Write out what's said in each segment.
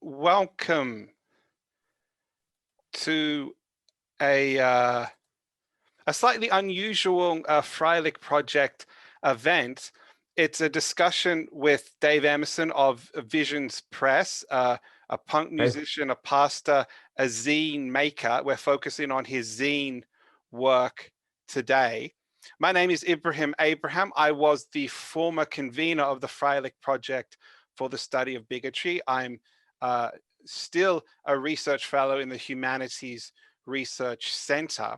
welcome to a slightly unusual Freilich Project event. It's a discussion with Dave Emmerson of Visions Press, a punk musician, a pastor, a zine maker. We're focusing on his zine work today. My name is Ibrahim Abraham. I was the former convener of the Freilich Project for the study of bigotry. I'm still a research fellow in the Humanities Research Centre.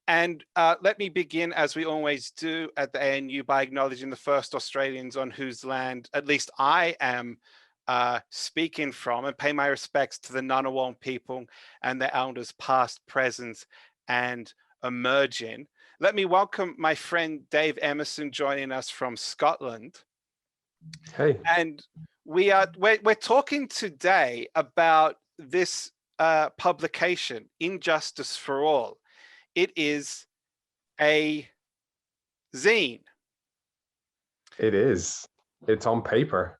And let me begin, as we always do at the ANU, by acknowledging the first Australians on whose land, at least I am speaking from, and pay my respects to the Ngunnawal people and their elders past, present, and emerging. Let me welcome my friend Dave Emmerson joining us from Scotland. Hey. And we're talking today about this publication, Injustice for All. It is a zine. It is. It's on paper.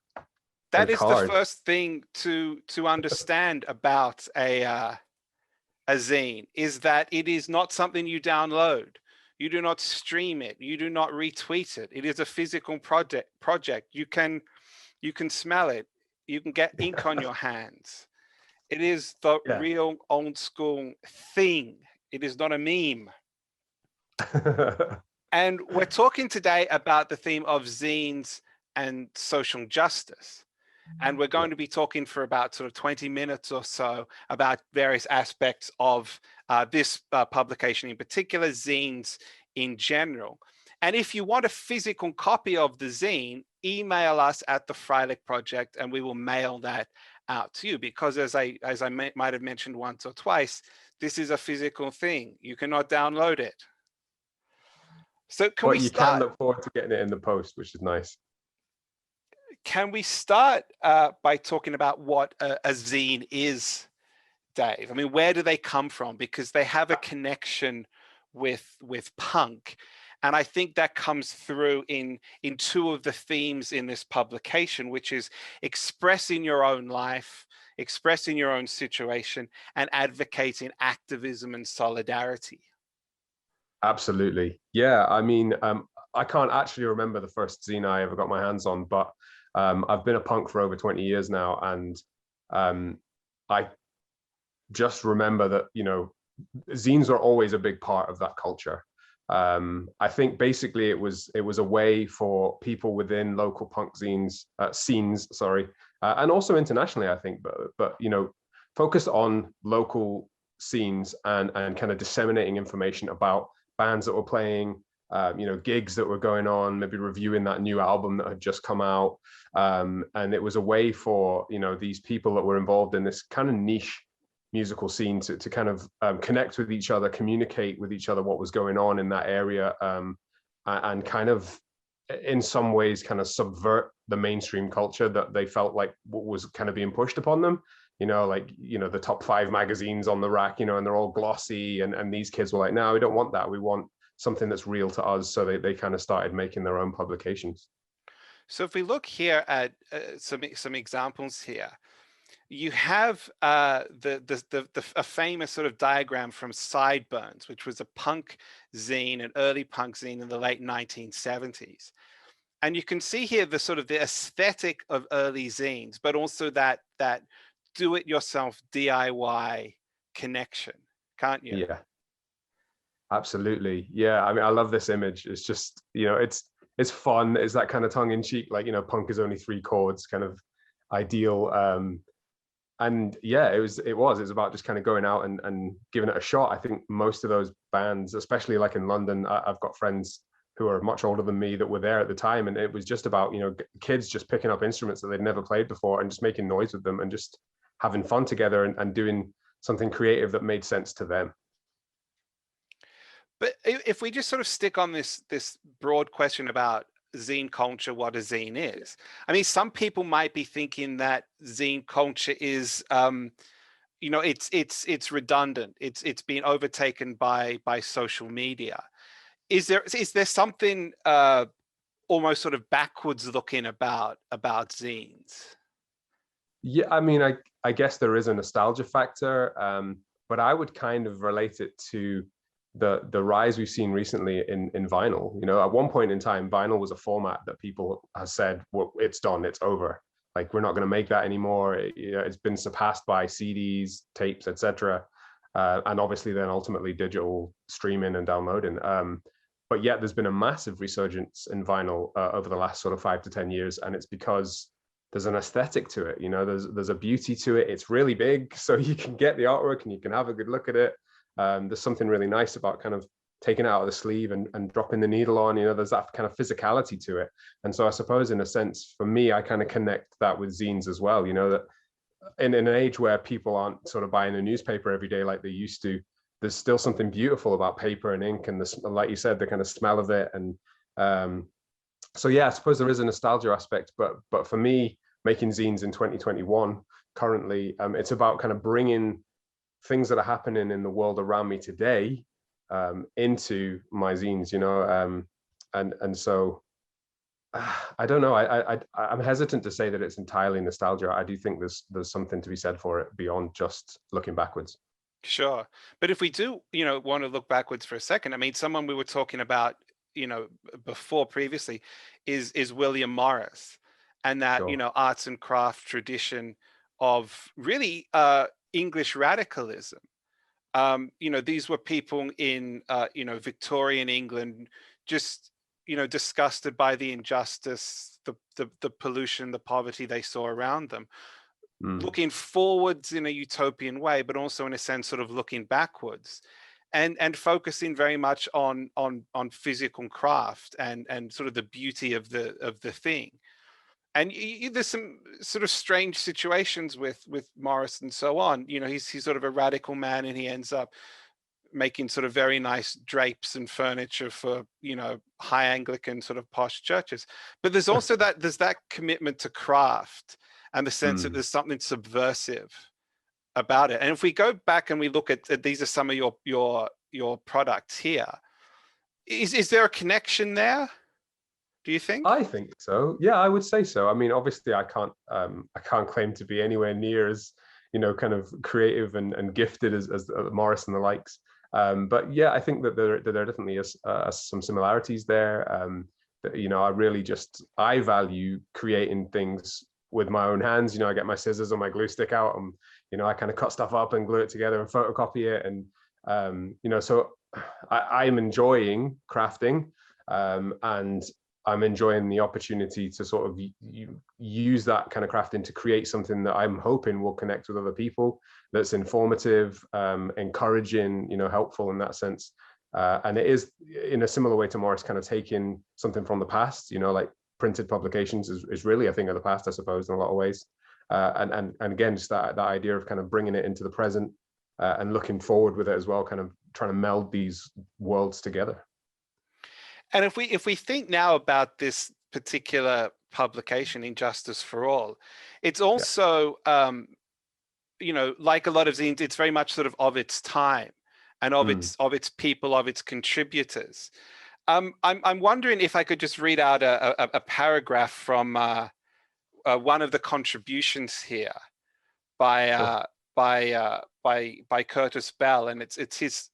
That is the first thing to understand about a zine, is that it is not something you download. You do not stream it. You do not retweet it. It is a physical project. You can smell it. You can get ink on your hands. It is the real old school thing. It is not a meme. And we're talking today about the theme of zines and social justice. And we're going to be talking for about sort of 20 minutes or so about various aspects of this publication, in particular, zines in general. And if you want a physical copy of the zine, email us at the Freilich Project and we will mail that out to you, because as I might have mentioned once or twice, this is a physical thing. You cannot download it. So you can look forward to getting it in the post, which is nice. Can we start by talking about what a zine is, Dave? I mean, where do they come from? Because they have a connection with punk. And I think that comes through in two of the themes in this publication, which is expressing your own life, expressing your own situation, and advocating activism and solidarity. Absolutely. Yeah, I mean, I can't actually remember the first zine I ever got my hands on, but I've been a punk for over 20 years now. And I just remember that, you know, zines are always a big part of that culture. I think basically it was a way for people within local punk scenes, and also internationally, I think, but you know, focused on local scenes and kind of disseminating information about bands that were playing, you know, gigs that were going on, maybe reviewing that new album that had just come out, and it was a way for, you know, these people that were involved in this kind of niche musical scene to kind of connect with each other, communicate with each other what was going on in that area, and kind of in some ways kind of subvert the mainstream culture that they felt like was kind of being pushed upon them. You know, like, you know, the top 5 magazines on the rack, you know, and they're all glossy, and these kids were like, no, we don't want that. We want something that's real to us. So they kind of started making their own publications. So if we look here at some examples here, you have a famous sort of diagram from Sideburns, which was a punk zine, an early punk zine in the late 1970s. And you can see here the sort of the aesthetic of early zines, but also that do-it-yourself DIY connection, can't you? Yeah, absolutely. Yeah, I mean, I love this image. It's just, you know, it's fun. It's that kind of tongue-in-cheek, like, you know, punk is only 3 chords kind of ideal. And yeah, it was about just kind of going out and giving it a shot. I think most of those bands, especially like in London, I've got friends who are much older than me that were there at the time, and it was just about, you know, kids just picking up instruments that they'd never played before and just making noise with them and just having fun together and doing something creative that made sense to them. But if we just sort of stick on this broad question about zine culture, what a zine is, I mean, some people might be thinking that zine culture is, you know, it's redundant. It's been overtaken by social media. Is there something almost sort of backwards looking about zines? Yeah, I mean, I guess there is a nostalgia factor, but I would kind of relate it to the rise we've seen recently in vinyl. You know, at one point in time, vinyl was a format that people have said, well, it's done, it's over. Like, we're not going to make that anymore. You know, it's been surpassed by CDs, tapes, etc. And obviously then ultimately digital streaming and downloading. But yet there's been a massive resurgence in vinyl over the last sort of 5 to 10 years, and it's because there's an aesthetic to it. You know, there's a beauty to it. It's really big, so you can get the artwork and you can have a good look at it. There's something really nice about kind of taking it out of the sleeve and dropping the needle on. You know, there's that kind of physicality to it. And so I suppose in a sense, for me, I kind of connect that with zines as well. You know, that in an age where people aren't sort of buying a newspaper every day like they used to, there's still something beautiful about paper and ink and the, like you said, the kind of smell of it. And so yeah, I suppose there is a nostalgia aspect, but for me, making zines in 2021 currently, it's about kind of bringing things that are happening in the world around me today into my zines, you know, and so I don't know. I'm hesitant to say that it's entirely nostalgia. I do think there's something to be said for it beyond just looking backwards. Sure. But if we do, want to look backwards for a second, I mean, someone we were talking about, before previously is William Morris, and that, Sure. arts and craft tradition of really English radicalism. These were people in, Victorian England, just, disgusted by the injustice, the pollution, the poverty they saw around them, looking forwards in a utopian way, but also in a sense sort of looking backwards, and focusing very much on physical craft and sort of the beauty of the thing. And there's some sort of strange situations with Morris and so on. He's sort of a radical man, and he ends up making sort of very nice drapes and furniture for high Anglican sort of posh churches. But there's also there's that commitment to craft and the sense that there's something subversive about it. And if we go back and we look at these are some of your products here, is there a connection there, do you think? I think so. Yeah, I would say so. I mean, obviously, I can't claim to be anywhere near as kind of creative and gifted as Morris and the likes. But yeah, I think that there definitely is some similarities there. I really I value creating things with my own hands. I get my scissors or my glue stick out, and I kind of cut stuff up and glue it together and photocopy it, and so I'm enjoying crafting, and I'm enjoying the opportunity to sort of use that kind of crafting to create something that I'm hoping will connect with other people, that's informative, encouraging, helpful in that sense. And it is in a similar way to Morris, kind of taking something from the past, like printed publications is really a thing of the past, I suppose, in a lot of ways. And again, just that idea of kind of bringing it into the present and looking forward with it as well, kind of trying to meld these worlds together. And if we think now about this particular publication, Injustice for All, it's also, like a lot of zines, it's very much sort of its time and of its people, of its contributors. I'm wondering if I could just read out a paragraph from one of the contributions here by Curtis Bell, and it's his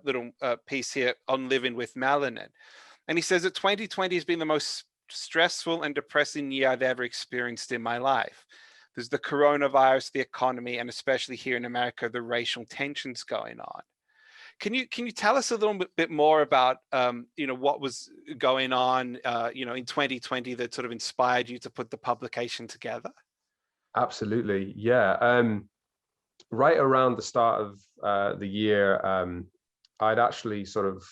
little piece here on living with melanin. And he says that 2020 has been the most stressful and depressing year I've ever experienced in my life. There's the coronavirus, the economy, and especially here in America, the racial tensions going on. Can you tell us a little bit more about what was going on in 2020 that sort of inspired you to put the publication together? Absolutely, yeah. Right around the start of the year, I'd actually sort of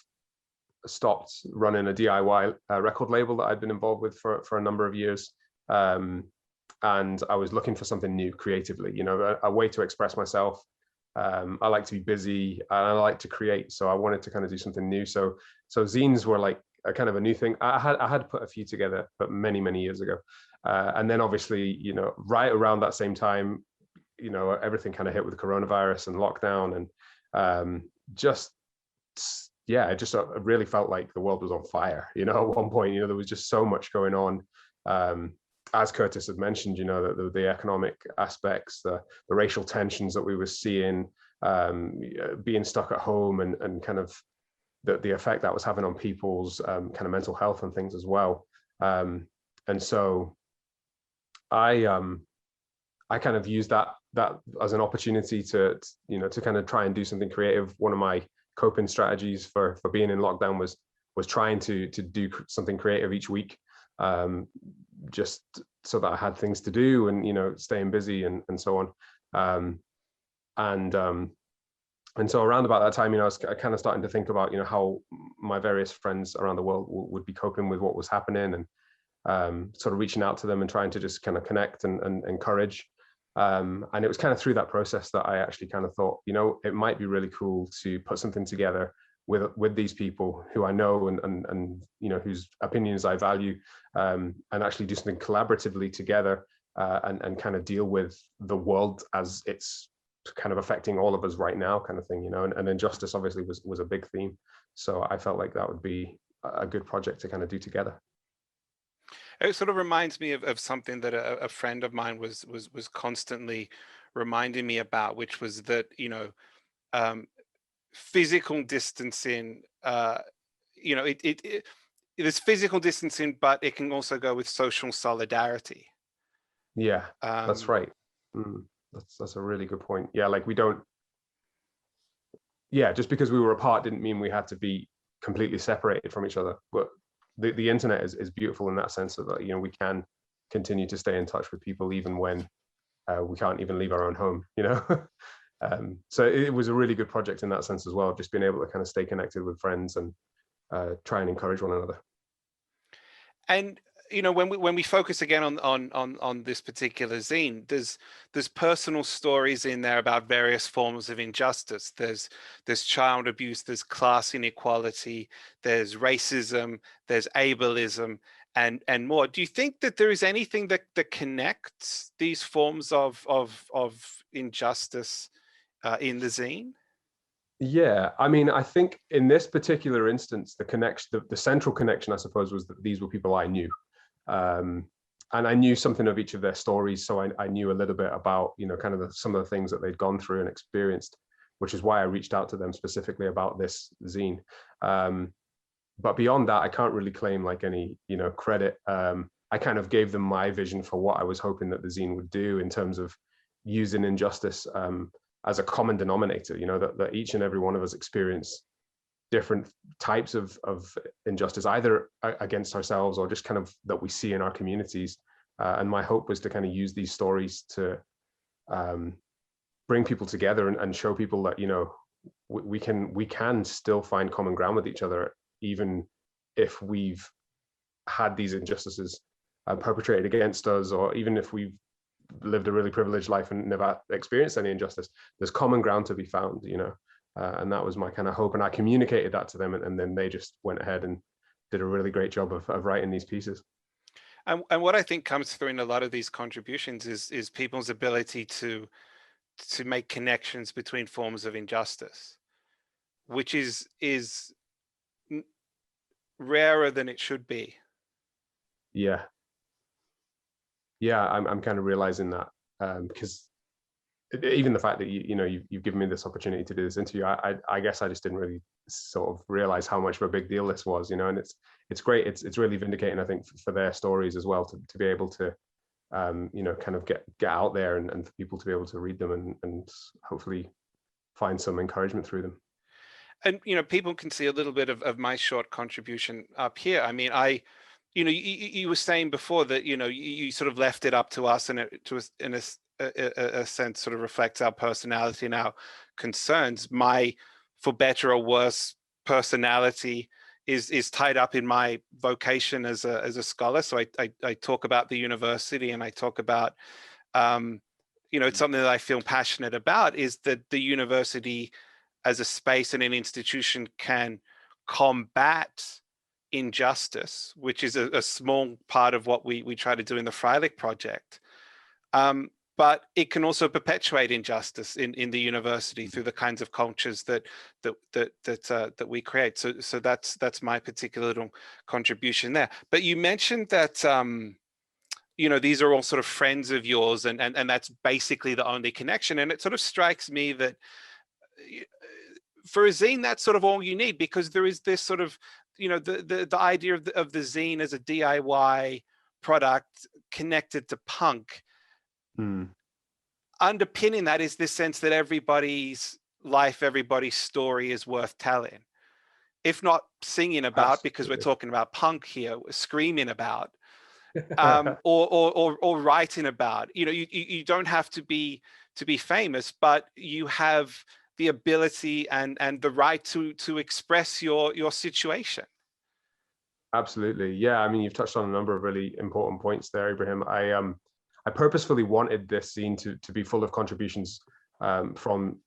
stopped running a DIY record label that I'd been involved with for a number of years. And I was looking for something new creatively, a way to express myself. I like to be busy and I like to create. So I wanted to kind of do something new. So zines were like a kind of a new thing. I had put a few together, but many, many years ago. And then obviously, right around that same time, everything kind of hit with coronavirus and lockdown, and it just really felt like the world was on fire. At one point, there was just so much going on. as Curtis had mentioned, you know, the economic aspects, the racial tensions that we were seeing, being stuck at home, and kind of the effect that was having on people's kind of mental health and things as well. And so I kind of used that as an opportunity to kind of try and do something creative. One of my coping strategies for being in lockdown was trying to do something creative each week, just so that I had things to do, and staying busy and so on. And so around about that time, I was kind of starting to think about how my various friends around the world would be coping with what was happening, and sort of reaching out to them and trying to just kind of connect and encourage. And it was kind of through that process that I actually kind of thought, it might be really cool to put something together with these people who I know and whose opinions I value, and actually do something collaboratively together, and kind of deal with the world as it's kind of affecting all of us right now, kind of thing, and injustice obviously was a big theme. So I felt like that would be a good project to kind of do together. It sort of reminds me of something that a friend of mine was constantly reminding me about, which was that physical distancing, there's physical distancing, but it can also go with social solidarity. Yeah, that's right. That's a really good point. Yeah, like just because we were apart didn't mean we had to be completely separated from each other. But the internet is beautiful in that sense, that we can continue to stay in touch with people even when we can't even leave our own home. So it was a really good project in that sense as well, just being able to kind of stay connected with friends and try and encourage one another. And when we focus again on this particular zine, there's personal stories in there about various forms of injustice. There's child abuse, there's class inequality, there's racism, there's ableism, and more. Do you think that there is anything that connects these forms of injustice in the zine? Yeah, I mean, I think in this particular instance, the connection, the central connection, I suppose, was that these were people I knew. And I knew something of each of their stories, so I knew a little bit about kind of some of the things that they'd gone through and experienced, which is why I reached out to them specifically about this zine. But beyond that, I can't really claim like any credit. I kind of gave them my vision for what I was hoping that the zine would do in terms of using injustice as a common denominator. That each and every one of us experience different types of injustice, either against ourselves or just kind of that we see in our communities. And my hope was to kind of use these stories to bring people together and show people that we can still find common ground with each other, even if we've had these injustices perpetrated against us, or even if we've lived a really privileged life and never experienced any injustice. There's common ground to be found, and that was my kind of hope, and I communicated that to them, and then they just went ahead and did a really great job of writing these pieces. And what I think comes through in a lot of these contributions is people's ability to make connections between forms of injustice, which is rarer than it should be. Yeah, I'm kind of realizing that, because even the fact that you've given me this opportunity to do this interview, I guess I just didn't really sort of realize how much of a big deal this was, and it's great. It's really vindicating, I think, for their stories as well, to be able to kind of get out there and for people to be able to read them and hopefully find some encouragement through them. And people can see a little bit of my short contribution up here. I mean, you were saying before that you sort of left it up to us, and it in a sense sort of reflects our personality and our concerns. My, for better or worse, personality is tied up in my vocation as a scholar. So I talk about the university, and I talk about it's something that I feel passionate about, is that the university as a space and an institution can combat injustice, which is a small part of what we try to do in the Freilich Project. But it can also perpetuate injustice in the university through the kinds of cultures that we create. So that's my particular little contribution there. But you mentioned that these are all sort of friends of yours, and that's basically the only connection. And it sort of strikes me that for a zine, that's sort of all you need, because there is this sort of, the idea of the zine as a DIY product connected to punk. Underpinning that is this sense that everybody's life, everybody's story is worth telling, if not singing about. Absolutely. Because we're talking about punk here, screaming about, or writing about. You don't have to be famous, but you have the ability and the right to express your situation. Absolutely. Yeah. I mean, you've touched on a number of really important points there, Ibrahim. I purposefully wanted this scene to be full of contributions from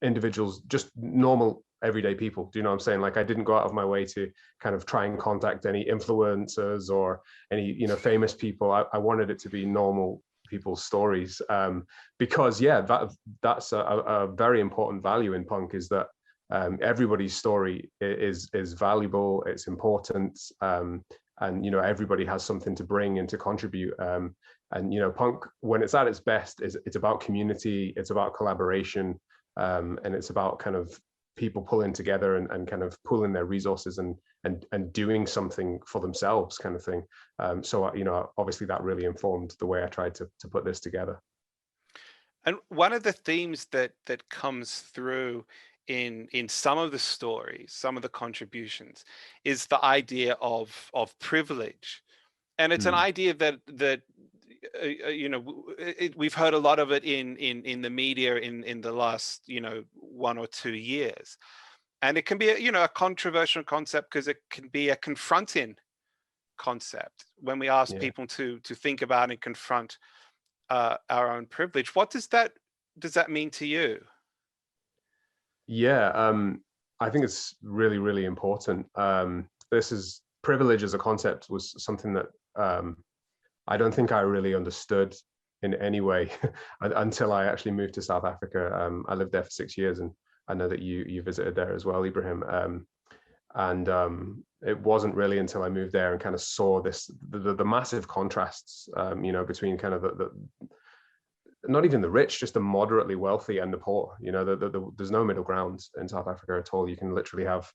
individuals, just normal everyday people. Do you know what I'm saying? Like, I didn't go out of my way to kind of try and contact any influencers or any, famous people. I wanted it to be normal people's stories, because that's a very important value in punk, is that everybody's story is valuable, it's important, and everybody has something to bring and to contribute. And punk, when it's at its best, it's about community, it's about collaboration, and it's about kind of people pulling together and kind of pooling their resources and doing something for themselves, kind of thing. So obviously that really informed the way I tried to put this together. And one of the themes that comes through in some of the stories, some of the contributions, is the idea of privilege. And it's an idea that we've heard a lot of it in the media in the last 1 or 2 years, and it can be a controversial concept, because it can be a confronting concept when we ask people to think about and confront our own privilege. What does that mean to you? Yeah, I think it's really, really important. Privilege as a concept was something that I don't think I really understood in any way until I actually moved to South Africa. I lived there for 6 years, and I know that you visited there as well, Ibrahim. And it wasn't really until I moved there and kind of saw the massive contrasts, between kind of the not even the rich, just the moderately wealthy and the poor. There's no middle ground in South Africa at all. You can literally have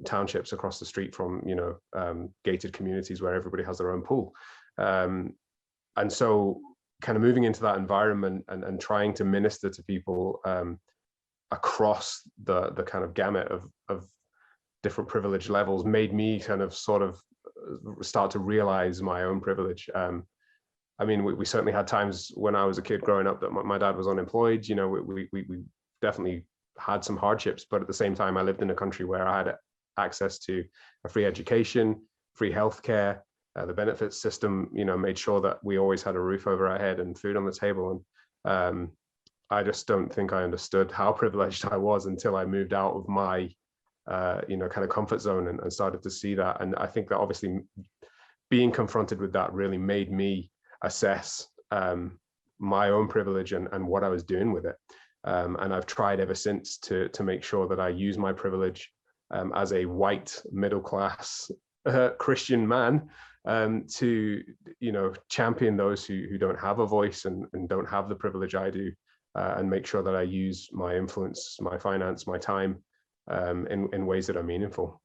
townships across the street from gated communities where everybody has their own pool. And so kind of moving into that environment and trying to minister to people across the kind of gamut of different privilege levels made me kind of sort of start to realize my own privilege. I mean, we certainly had times when I was a kid growing up that my dad was unemployed. We definitely had some hardships, but at the same time, I lived in a country where I had access to a free education, free healthcare. The benefits system, made sure that we always had a roof over our head and food on the table. And I just don't think I understood how privileged I was until I moved out of my, kind of comfort zone and started to see that. And I think that obviously being confronted with that really made me assess my own privilege and what I was doing with it. And I've tried ever since to make sure that I use my privilege as a white middle-class Christian man to champion those who don't have a voice and don't have the privilege I do, and make sure that I use my influence, my finance, my time in ways that are meaningful.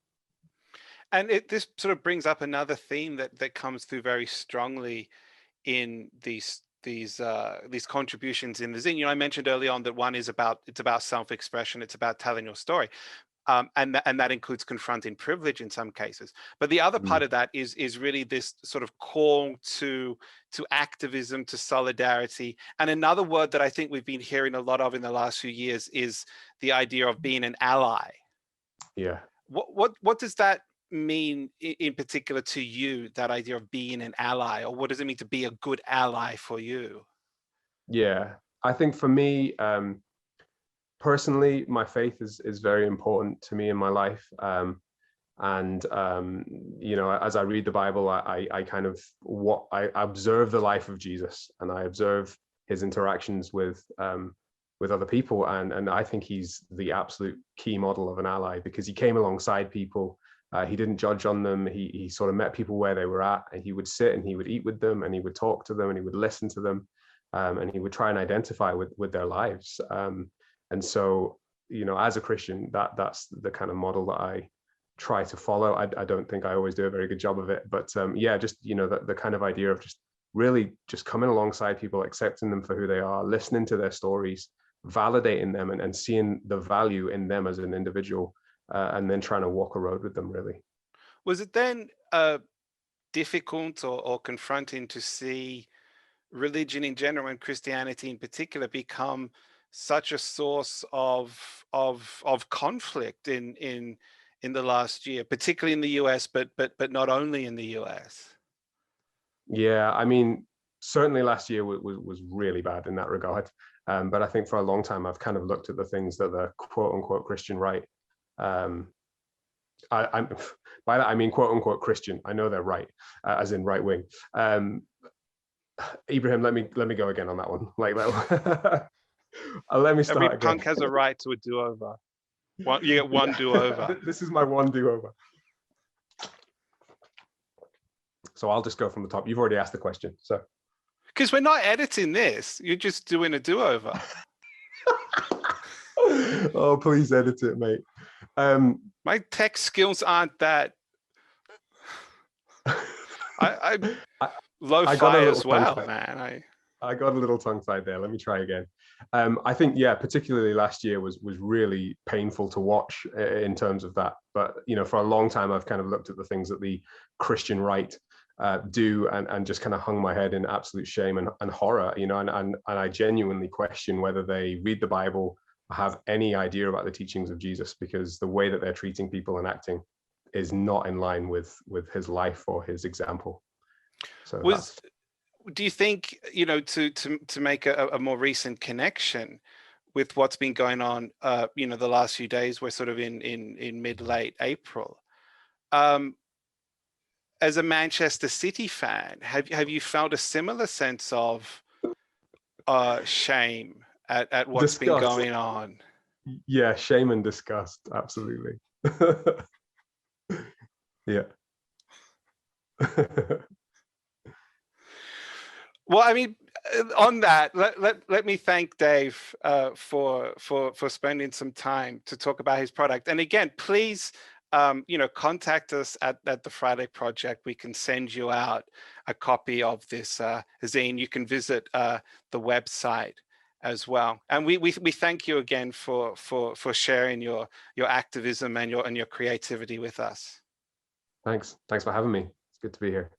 And this sort of brings up another theme that comes through very strongly in these contributions in the zine. I mentioned early on that one is about self-expression, it's about telling your story. And that includes confronting privilege in some cases. But the other part of that is really this sort of call to activism, to solidarity. And another word that I think we've been hearing a lot of in the last few years is the idea of being an ally. Yeah. What does that mean in particular to you, that idea of being an ally? Or what does it mean to be a good ally for you? Yeah, I think for me, personally, my faith is very important to me in my life. And as I read the Bible, I kind of I observe the life of Jesus, and I observe his interactions with other people, and I think he's the absolute key model of an ally, because he came alongside people He didn't judge on them. He sort of met people where they were at, and he would sit and he would eat with them, and he would talk to them, and he would listen to them, and he would try and identify with their lives. And so, you know, as a Christian, that's the kind of model that I try to follow. I don't think I always do a very good job of it, but yeah, just, you know, the kind of idea of just really just coming alongside people, accepting them for who they are, listening to their stories, validating them, and seeing the value in them as an individual, and then trying to walk a road with them, really. Was it then difficult or confronting to see religion in general and Christianity in particular become such a source of conflict in the last year, particularly in the US, but not only in the US? Yeah, I mean, certainly last year was really bad in that regard. But I think for a long time, I've kind of looked at the things that the quote unquote Christian right, I'm by that I mean quote unquote Christian. I know they're right, as in right wing. Ibrahim, let me go again on that one. Like that. Let me start Every again. punk has a right to a do-over. You get one do-over. This is my one do-over. So I'll just go from the top. You've already asked the question, so. Because we're not editing this. You're just doing a do-over. Oh, please edit it, mate. My tech skills aren't that. I'm low-fi as well, man. I got a little tongue-tied there. Let me try again. I think, yeah, particularly last year was really painful to watch in terms of that. But, you know, for a long time, I've kind of looked at the things that the Christian right do and just kind of hung my head in absolute shame and horror, you know, and I genuinely question whether they read the Bible, have any idea about the teachings of Jesus, because the way that they're treating people and acting is not in line with his life or his example. So do you think, you know, to make a more recent connection with what's been going on, you know, the last few days, we're sort of in mid-late April. As a Manchester City fan, have you felt a similar sense of shame at what's been going on? Yeah, shame and disgust, absolutely. Yeah. Well, I mean, on that, let me thank Dave for spending some time to talk about his product. And again, please, you know, contact us at the Freilich Project. We can send you out a copy of this zine. You can visit the website as well. And we thank you again for sharing your activism and your creativity with us. Thanks for having me. It's good to be here.